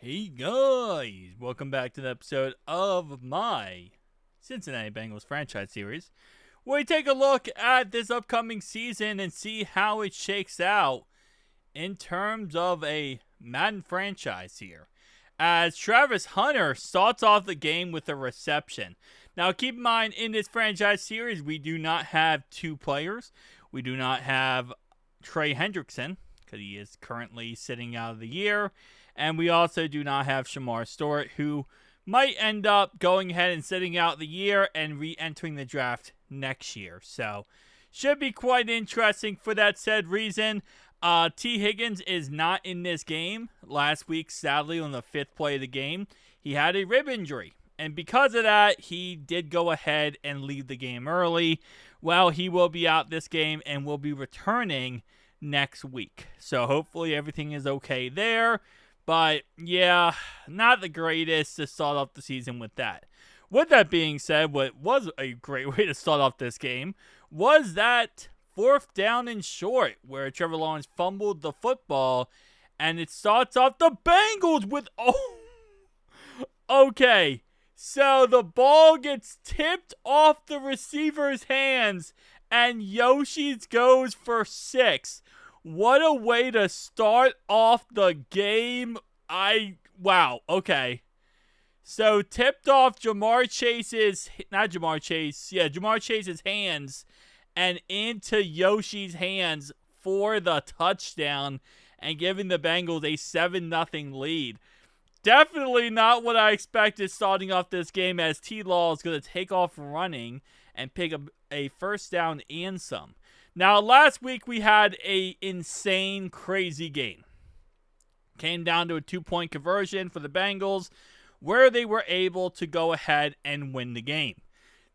Hey guys, welcome back to the episode of my Cincinnati Bengals franchise series, where we take a look at this upcoming season and see how it shakes out in terms of a Madden franchise here. As Travis Hunter starts off the game with a reception. Now keep in mind, in this franchise series, we do not have two players. We do not have Trey Hendrickson, because he is currently sitting out of the year. And we also do not have Shamar Stewart, who might end up going ahead and sitting out the year and re-entering the draft next year. So, should be quite interesting for that said reason. T. Higgins is not in this game. Last week, sadly, on the fifth play of the game, he had a rib injury. And because of that, he did go ahead and leave the game early. Well, he will be out this game and will be returning next week. So, hopefully everything is okay there. But, yeah, not the greatest to start off the season with that. With that being said, what was a great way to start off this game was that fourth down and short, where Trevor Lawrence fumbled the football, and it starts off the Bengals with, okay, so the ball gets tipped off the receiver's hands, and Yoshi's goes for 6. What a way to start off the game. Wow, okay. So, tipped off Jamar Chase's hands and into Yoshi's hands for the touchdown and giving the Bengals a 7-0 lead. Definitely not what I expected starting off this game, as T-Law is going to take off running and pick up a first down and some. Now, last week we had a insane, crazy game. Came down to a 2-point conversion for the Bengals, where they were able to go ahead and win the game.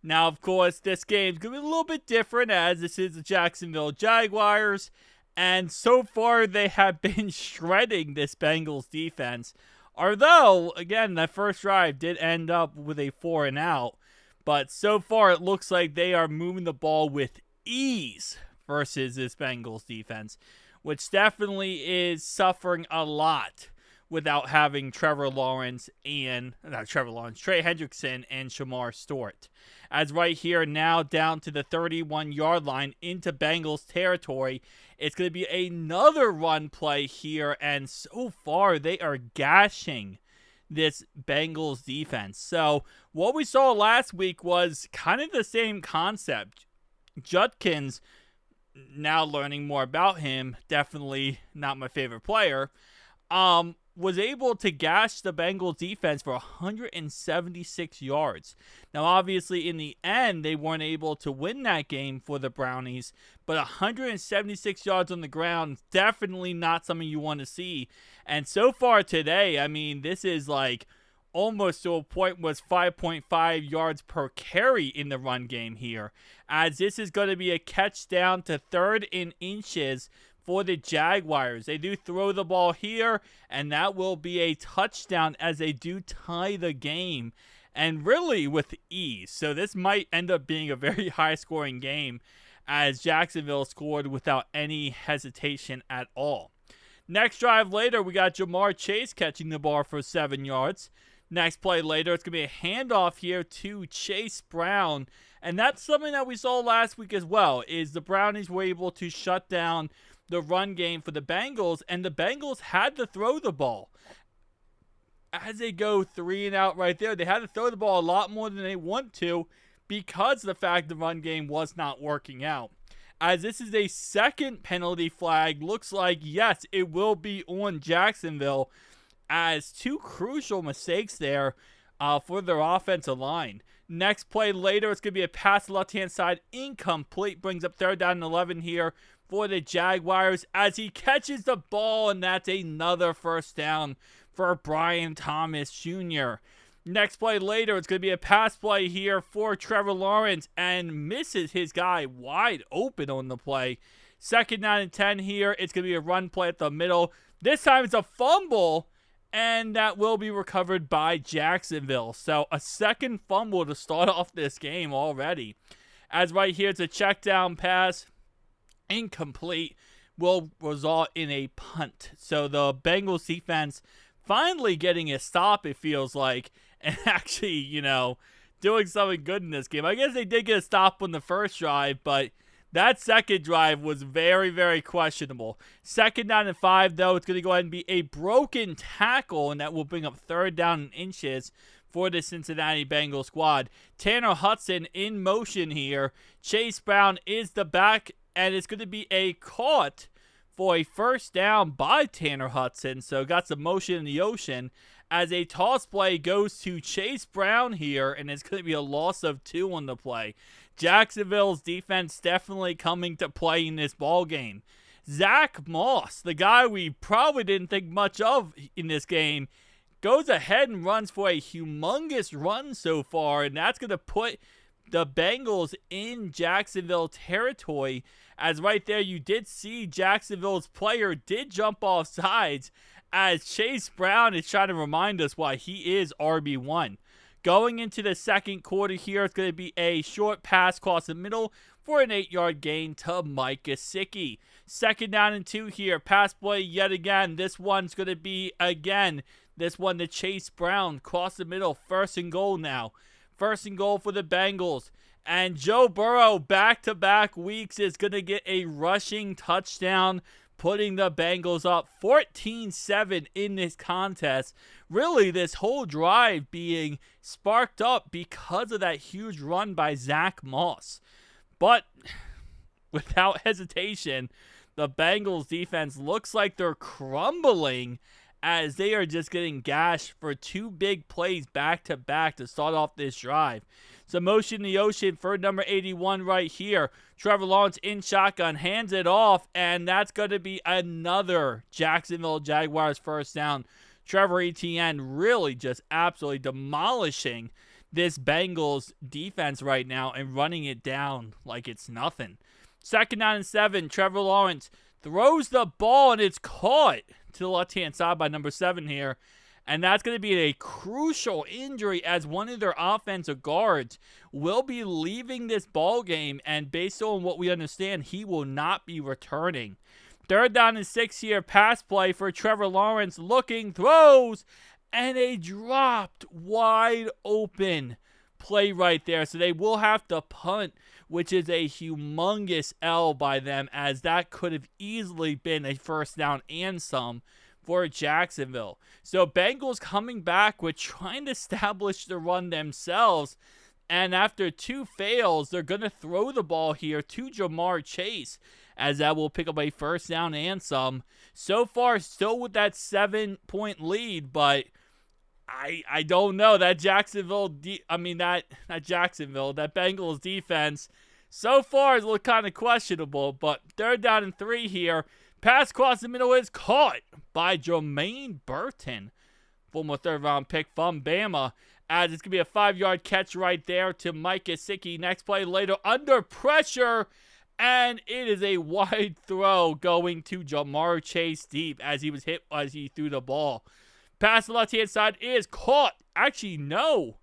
Now, of course, this game's going to be a little bit different, as this is the Jacksonville Jaguars, and so far they have been shredding this Bengals defense. Although, again, that first drive did end up with a 4-and-out, but so far it looks like they are moving the ball with ease versus this Bengals defense, which definitely is suffering a lot without having Trey Hendrickson and Shamar Stewart. As right here now down to the 31-yard line into Bengals territory, it's going to be another run play here, and so far they are gashing this Bengals defense. So what we saw last week was kind of the same concept. Judkins, now learning more about him, definitely not my favorite player, was able to gash the Bengals defense for 176 yards. Now, obviously, in the end, they weren't able to win that game for the Brownies, but 176 yards on the ground, definitely not something you want to see. And so far today, I mean, this is like almost to a point was 5.5 yards per carry in the run game here, as this is going to be a catch down to 3rd and inches for the Jaguars. They do throw the ball here, and that will be a touchdown as they do tie the game, and really with ease. So this might end up being a very high-scoring game, as Jacksonville scored without any hesitation at all. Next drive later, we got Jamar Chase catching the ball for 7 yards. Next play later, it's going to be a handoff here to Chase Brown, and that's something that we saw last week as well, is the Brownies were able to shut down the run game for the Bengals, and the Bengals had to throw the ball. As they go 3-and-out right there, they had to throw the ball a lot more than they want to, because of the fact the run game was not working out. As this is a second penalty flag, looks like, yes, it will be on Jacksonville, as 2 crucial mistakes there for their offensive line. Next play later, it's going to be a pass to the left-hand side, incomplete, brings up 3rd down and 11 here for the Jaguars, as he catches the ball, and that's another first down for Brian Thomas Jr. Next play later, it's going to be a pass play here for Trevor Lawrence, and misses his guy wide open on the play. 2nd down and 10 here. It's going to be a run play at the middle. This time it's a fumble, and that will be recovered by Jacksonville. So a second fumble to start off this game already. As right here, it's a check down pass, incomplete, will result in a punt. So the Bengals defense finally getting a stop, it feels like, and actually, doing something good in this game. I guess they did get a stop on the first drive, but that second drive was very, very questionable. 2nd down and 5, though. It's going to go ahead and be a broken tackle, and that will bring up 3rd down and inches for the Cincinnati Bengals squad. Tanner Hudson in motion here. Chase Brown is the back, and it's going to be a caught for a 1st down by Tanner Hudson. So got some motion in the ocean as a toss play goes to Chase Brown here, and it's going to be a loss of 2 on the play. Jacksonville's defense definitely coming to play in this ball game. Zach Moss, the guy we probably didn't think much of in this game, goes ahead and runs for a humongous run so far, and that's going to put the Bengals in Jacksonville territory, as right there you did see Jacksonville's player did jump off sides, as Chase Brown is trying to remind us why he is RB1. Going into the second quarter here, it's going to be a short pass across the middle for an 8-yard gain to Mike Gesicki. 2nd down and 2 here. Pass play yet again. This one's going to be, this one to Chase Brown. Across the middle. 1st and goal now. 1st and goal for the Bengals. And Joe Burrow, back-to-back weeks, is going to get a rushing touchdown, putting the Bengals up 14-7 in this contest. Really, this whole drive being sparked up because of that huge run by Zach Moss. But without hesitation, the Bengals defense looks like they're crumbling as they are just getting gashed for 2 big plays back-to-back to start off this drive. So motion in the ocean for number 81 right here. Trevor Lawrence in shotgun, hands it off, and that's going to be another Jacksonville Jaguars 1st down. Trevor Etienne really just absolutely demolishing this Bengals defense right now and running it down like it's nothing. 2nd down and 7, Trevor Lawrence throws the ball, and it's caught to the left-hand side by number 7 here. And that's going to be a crucial injury, as one of their offensive guards will be leaving this ball game, and based on what we understand, he will not be returning. 3rd down and 6 here, pass play for Trevor Lawrence, looking, throws, and a dropped wide open play right there. So they will have to punt, which is a humongous L by them, as that could have easily been a 1st down and some for Jacksonville. So Bengals coming back with trying to establish the run themselves, and after 2 fails, they're going to throw the ball here to Jamar Chase, as that will pick up a 1st down and some. So far, still with that 7-point lead, but I don't know. That Bengals defense so far has looked kind of questionable, but 3rd down and 3 here. Pass across the middle is caught by Jermaine Burton, former 3rd-round pick from Bama, as it's going to be a 5-yard catch right there to Mike Gesicki. Next play later, under pressure, and it is a wide throw going to Jamar Chase deep as he was hit as he threw the ball. Pass to the left-hand side is caught. Actually, no.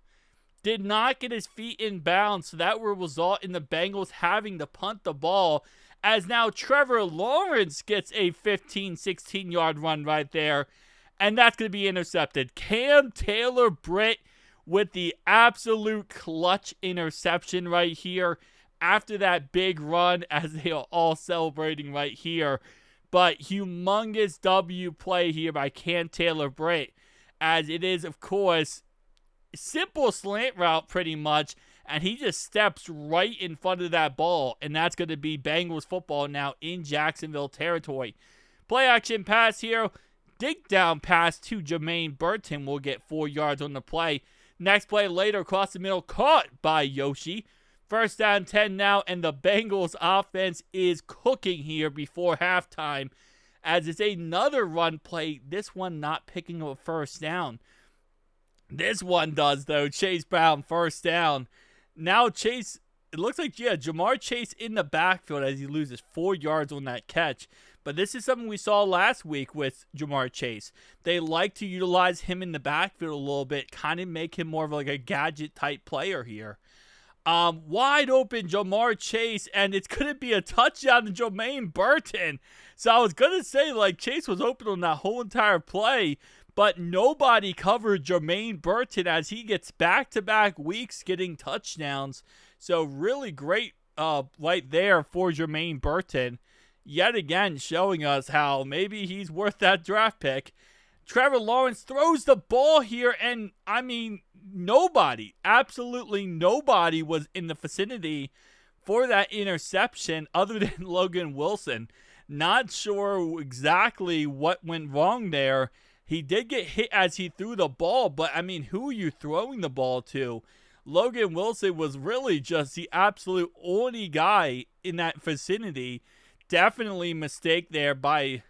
Did not get his feet in bounds, so that will result in the Bengals having to punt the ball, as now Trevor Lawrence gets a 15, 16-yard run right there, and that's going to be intercepted. Cam Taylor-Britt with the absolute clutch interception right here after that big run, as they are all celebrating right here. But humongous W play here by Cam Taylor-Britt, as it is, of course, simple slant route pretty much, and he just steps right in front of that ball, and that's going to be Bengals football now in Jacksonville territory. Play action pass here. Dig down pass to Jermaine Burton will get 4 yards on the play. Next play later, across the middle, caught by Yoshi. 1st down 10 now, and the Bengals offense is cooking here before halftime, as it's another run play, this one not picking up a 1st down. This one does, though. Chase Brown, 1st down. Now Chase, it looks like, Jamar Chase in the backfield as he loses 4 yards on that catch. But this is something we saw last week with Jamar Chase. They like to utilize him in the backfield a little bit, kind of make him more of like a gadget-type player here. Wide open Jamar Chase, and it's going to be a touchdown to Jermaine Burton. So I was going to say, Chase was open on that whole entire play, but nobody covered Jermaine Burton as he gets back-to-back weeks getting touchdowns. So really great right there for Jermaine Burton. Yet again showing us how maybe he's worth that draft pick. Trevor Lawrence throws the ball here, and I mean, nobody, absolutely nobody was in the vicinity for that interception other than Logan Wilson. Not sure exactly what went wrong there. He did get hit as he threw the ball, but I mean, who are you throwing the ball to? Logan Wilson was really just the absolute only guy in that vicinity. Definitely mistake there by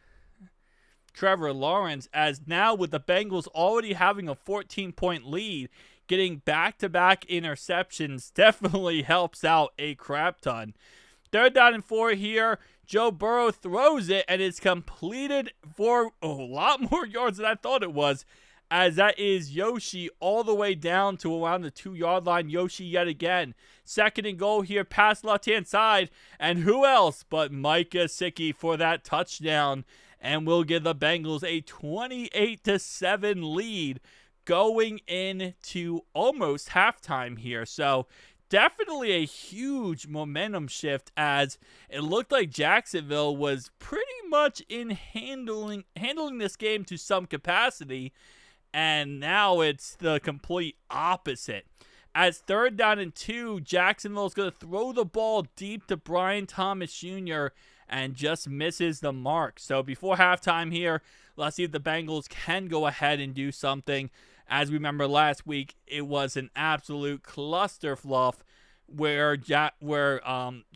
Trevor Lawrence, as now with the Bengals already having a 14-point lead, getting back-to-back interceptions definitely helps out a crap ton. 3rd down and 4 here. Joe Burrow throws it, and it's completed for a lot more yards than I thought it was, as that is Yoshi all the way down to around the 2-yard line. Yoshi yet again. 2nd and goal here, pass left-hand side, and who else but Mike Gesicki for that touchdown, and will give the Bengals a 28-7 lead going into almost halftime here. So definitely a huge momentum shift, as it looked like Jacksonville was pretty much in handling this game to some capacity, and now it's the complete opposite. As 3rd down and 2, Jacksonville is going to throw the ball deep to Brian Thomas Jr. and just misses the mark. So before halftime here, let's see if the Bengals can go ahead and do something. As we remember last week, it was an absolute cluster fluff where the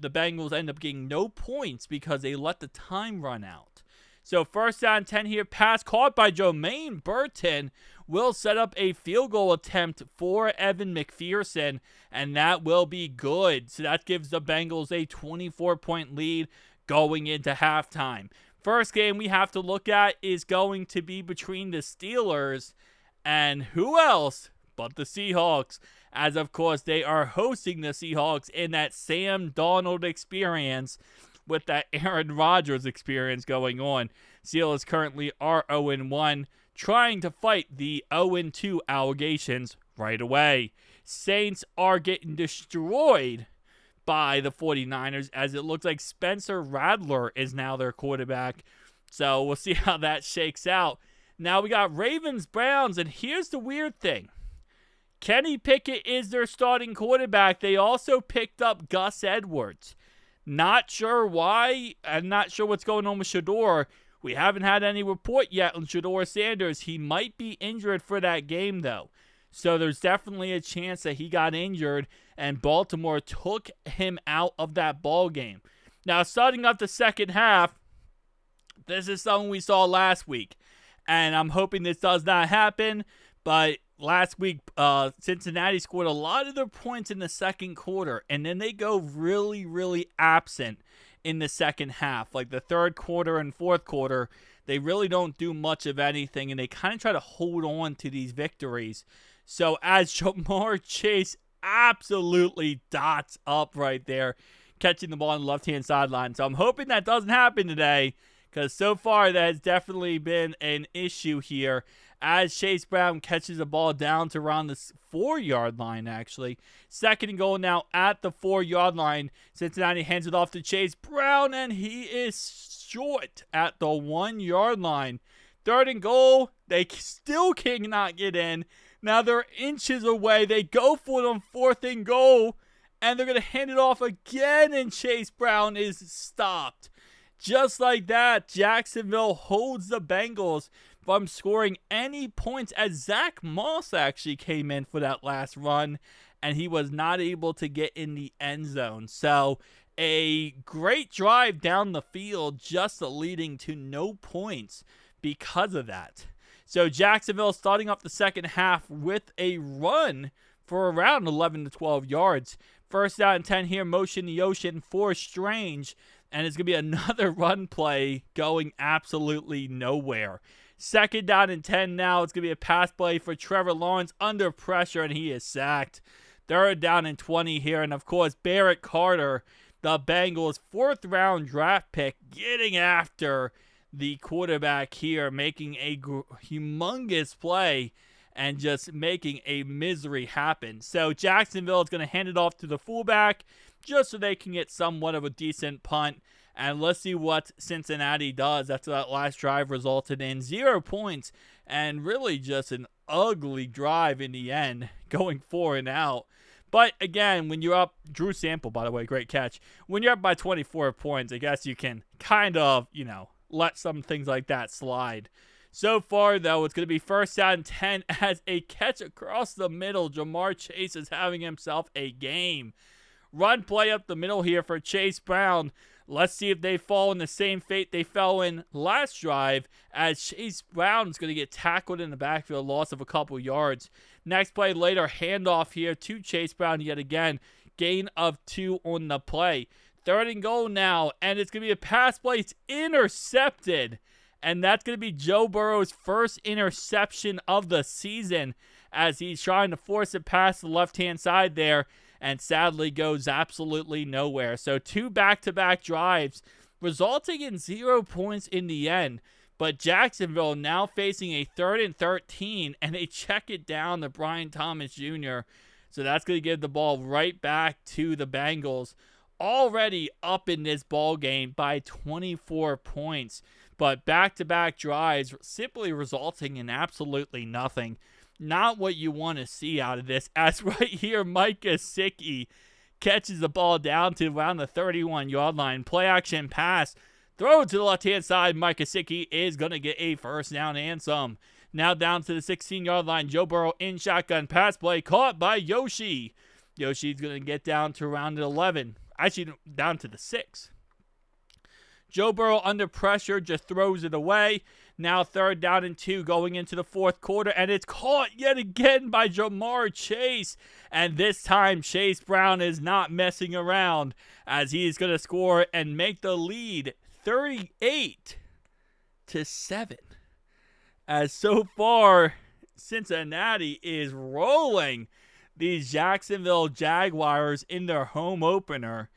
Bengals end up getting no points because they let the time run out. So 1st down 10 here, pass caught by Jermaine Burton will set up a field goal attempt for Evan McPherson, and that will be good. So that gives the Bengals a 24-point lead going into halftime. First game we have to look at is going to be between the Steelers and who else but the Seahawks, as of course they are hosting the Seahawks in that Sam Darnold experience with that Aaron Rodgers experience going on. Steelers currently are 0-1, trying to fight the 0-2 allegations right away. Saints are getting destroyed by the 49ers, as it looks like Spencer Rattler is now their quarterback. So we'll see how that shakes out. Now we got Ravens-Browns, and here's the weird thing. Kenny Pickett is their starting quarterback. They also picked up Gus Edwards. Not sure why. I'm not sure what's going on with Shedeur. We haven't had any report yet on Shedeur Sanders. He might be injured for that game, though. So there's definitely a chance that he got injured and Baltimore took him out of that ball game. Now, starting up the second half, this is something we saw last week. And I'm hoping this does not happen. But last week, Cincinnati scored a lot of their points in the second quarter. And then they go really, really absent in the second half. Like the third quarter and fourth quarter, they really don't do much of anything. And they kind of try to hold on to these victories. So as Jamar Chase absolutely dots up right there, catching the ball on the left-hand sideline. So I'm hoping that doesn't happen today, because so far that has definitely been an issue here, as Chase Brown catches the ball down to around the 4-yard line, actually. 2nd and goal now at the 4-yard line. Cincinnati hands it off to Chase Brown, and he is short at the 1-yard line. 3rd and goal, they still cannot get in. Now they're inches away. They go for it on 4th and goal, and they're going to hand it off again, and Chase Brown is stopped. Just like that, Jacksonville holds the Bengals from scoring any points, as Zach Moss actually came in for that last run, and he was not able to get in the end zone. So a great drive down the field, just leading to no points because of that. So Jacksonville starting off the second half with a run for around 11 to 12 yards. 1st down and 10 here, motion the ocean for Strange. And it's going to be another run play going absolutely nowhere. 2nd down and 10 now. It's going to be a pass play for Trevor Lawrence under pressure, and he is sacked. 3rd down and 20 here. And, of course, Barrett Carter, the Bengals' 4th-round draft pick, getting after the quarterback here making a humongous play and just making a misery happen. So Jacksonville is going to hand it off to the fullback just so they can get somewhat of a decent punt. And let's see what Cincinnati does after that last drive resulted in 0 points and really just an ugly drive in the end, going 4 and out. But again, when you're up, Drew Sample, by the way, great catch. When you're up by 24 points, I guess you can kind of, let some things like that slide. So far, though, it's going to be 1st down and 10 as a catch across the middle. Jamar Chase is having himself a game. Run play up the middle here for Chase Brown. Let's see if they fall in the same fate they fell in last drive, as Chase Brown is going to get tackled in the backfield, loss of a couple yards. Next play later, handoff here to Chase Brown yet again. Gain of 2 on the play. 3rd and goal now, and it's going to be a pass play. It's intercepted, and that's going to be Joe Burrow's first interception of the season as he's trying to force it past the left-hand side there, and sadly goes absolutely nowhere. So 2 back-to-back drives resulting in 0 points in the end. But Jacksonville now facing a 3rd and 13, and they check it down to Brian Thomas Jr. So that's going to give the ball right back to the Bengals, already up in this ball game by 24 points. But back-to-back drives simply resulting in absolutely nothing. Not what you want to see out of this, as right here, Mike Gesicki catches the ball down to around the 31-yard line. Play action pass. Throw it to the left-hand side. Mike Gesicki is going to get a 1st down and some. Now down to the 16-yard line. Joe Burrow in shotgun pass play. Caught by Yoshi. Yoshi's going to get down to around the 11. Actually, down to the 6. Joe Burrow under pressure just throws it away. Now 3rd down and 2 going into the 4th quarter. And it's caught yet again by Jamar Chase. And this time Chase Brown is not messing around, as he's going to score and make the lead 38-7. As so far, Cincinnati is rolling these Jacksonville Jaguars in their home opener,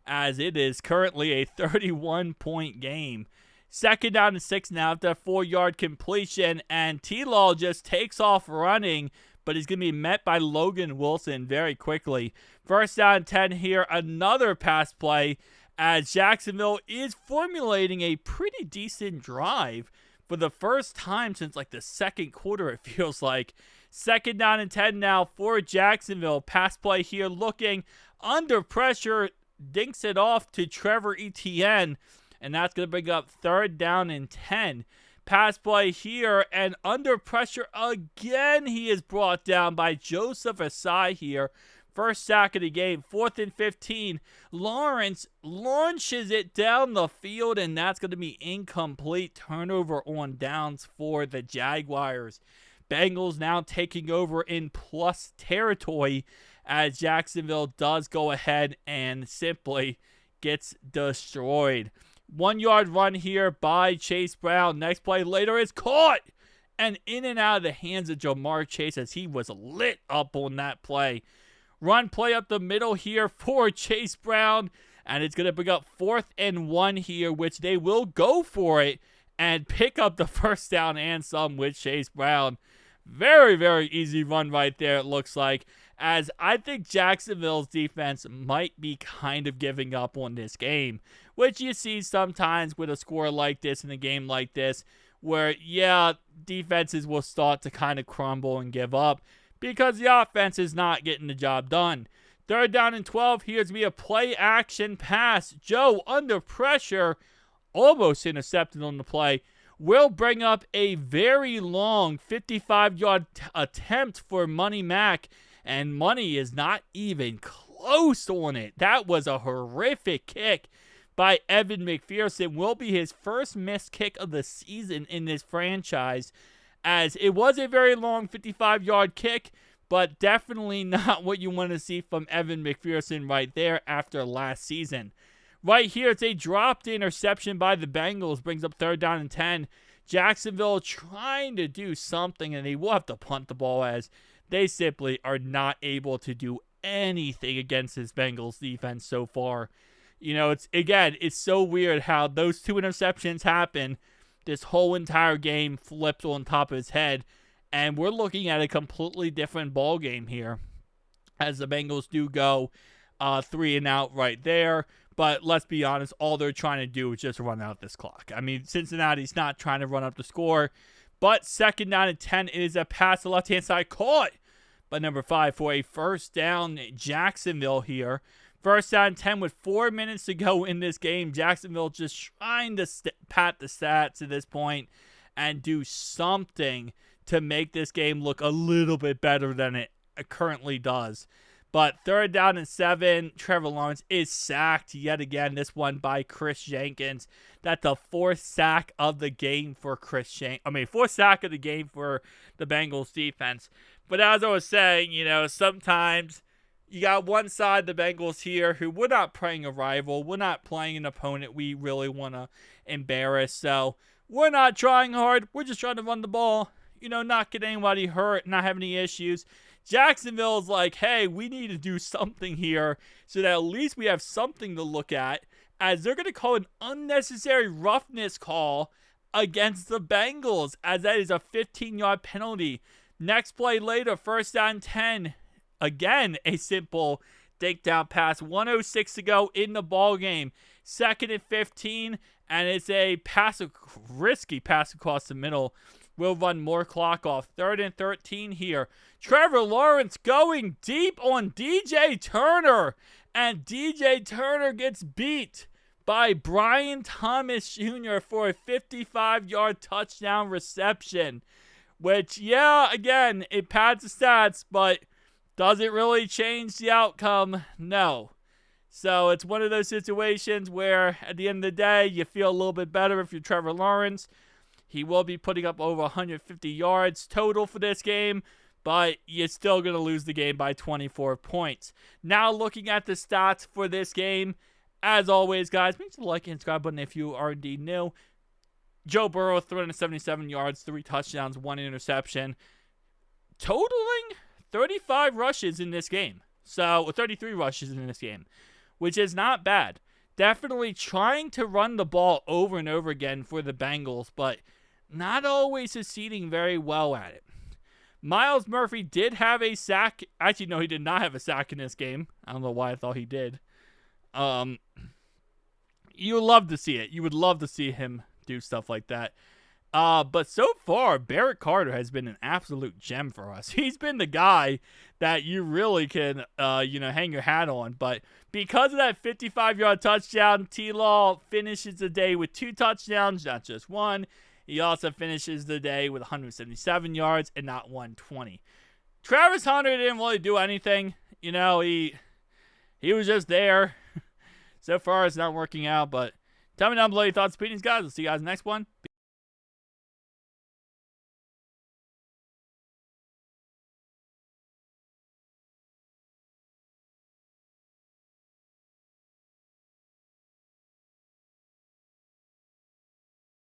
as it is currently a 31-point game. 2nd down and 6 now after a 4-yard completion, and T-Law just takes off running, but he's going to be met by Logan Wilson very quickly. 1st down and 10 here, another pass play, as Jacksonville is formulating a pretty decent drive for the first time since like the 2nd quarter, it feels like. 2nd down and 10 now for Jacksonville. Pass play here, looking under pressure, dinks it off to Trevor Etienne, and that's going to bring up 3rd down and 10. Pass play here, and under pressure again, he is brought down by Joseph Asai here. 1st sack of the game. 4th and 15. Lawrence launches it down the field, and that's going to be incomplete. Turnover on downs for the Jaguars. Bengals now taking over in plus territory, as Jacksonville does go ahead and simply gets destroyed. 1-yard run here by Chase Brown. Next play later is caught and in and out of the hands of Jamar Chase, as he was lit up on that play. Run play up the middle here for Chase Brown, and it's going to bring up 4th and 1 here, which they will go for it and pick up the 1st down and some with Chase Brown. Very, very easy run right there, it looks like, as I think Jacksonville's defense might be kind of giving up on this game, which you see sometimes with a score like this in a game like this, where, yeah, defenses will start to kind of crumble and give up because the offense is not getting the job done. 3rd down and 12. Here's to be a play action pass. Joe under pressure, almost intercepted on the play, will bring up a very long 55-yard attempt for Money Mack, and Money is not even close on it. That was a horrific kick by Evan McPherson. Will be his first missed kick of the season in this franchise, as it was a very long 55-yard kick, but definitely not what you want to see from Evan McPherson right there after last season. Right here, it's a dropped interception by the Bengals, brings up 3rd down and 10. Jacksonville trying to do something, and they will have to punt the ball, as they simply are not able to do anything against this Bengals defense so far. You know, it's so weird how those 2 interceptions happen, this whole entire game flipped on top of his head, and we're looking at a completely different ball game here, as the Bengals do go 3 and out right there. But let's be honest, all they're trying to do is just run out this clock. I mean, Cincinnati's not trying to run up the score, but 2nd down and 10, it is a pass to the left-hand side caught by number 5 for a first down. Jacksonville here. 1st down and 10 with 4 minutes to go in this game. Jacksonville just trying to pat the stats at this point and do something to make this game look a little bit better than it currently does. But 3rd down and 7, Trevor Lawrence is sacked yet again, this one by Chris Jenkins. That's the 4th sack of the game for 4th sack of the game for the Bengals defense. But as I was saying, sometimes you got one side, the Bengals here, who we're not playing a rival. We're not playing an opponent we really want to embarrass. So we're not trying hard. We're just trying to run the ball, not get anybody hurt, not have any issues. Jacksonville's like, hey, we need to do something here so that at least we have something to look at, as they're going to call an unnecessary roughness call against the Bengals, as that is a 15-yard penalty. Next play later, 1st down 10. Again, a simple takedown pass. 1:06 to go in the ball game. 2nd and 15, and it's a risky pass across the middle. We'll run more clock off. 3rd and 13 here. Trevor Lawrence going deep on DJ Turner, and DJ Turner gets beat by Brian Thomas Jr. for a 55-yard touchdown reception, which, again, it pads the stats, but does it really change the outcome? No. So it's one of those situations where at the end of the day, you feel a little bit better if you're Trevor Lawrence. He will be putting up over 150 yards total for this game, but you're still going to lose the game by 24 points. Now looking at the stats for this game, as always, guys, make sure to like and subscribe button if you are indeed new. Joe Burrow, 377 yards, 3 touchdowns, 1 interception, totaling 35 rushes in this game. 33 rushes in this game, which is not bad. Definitely trying to run the ball over and over again for the Bengals, but not always succeeding very well at it. Myles Murphy did have a sack. Actually, no, he did not have a sack in this game. I don't know why I thought he did. You would love to see it. You would love to see him do stuff like that. But so far, Barrett Carter has been an absolute gem for us. He's been the guy that you really can, hang your hat on. But because of that 55-yard touchdown, T-Law finishes the day with 2 touchdowns, not just 1. He also finishes the day with 177 yards and not 120. Travis Hunter didn't really do anything. He was just there. So far, it's not working out. But tell me down below your thoughts, opinions, guys. We'll see you guys in the next one.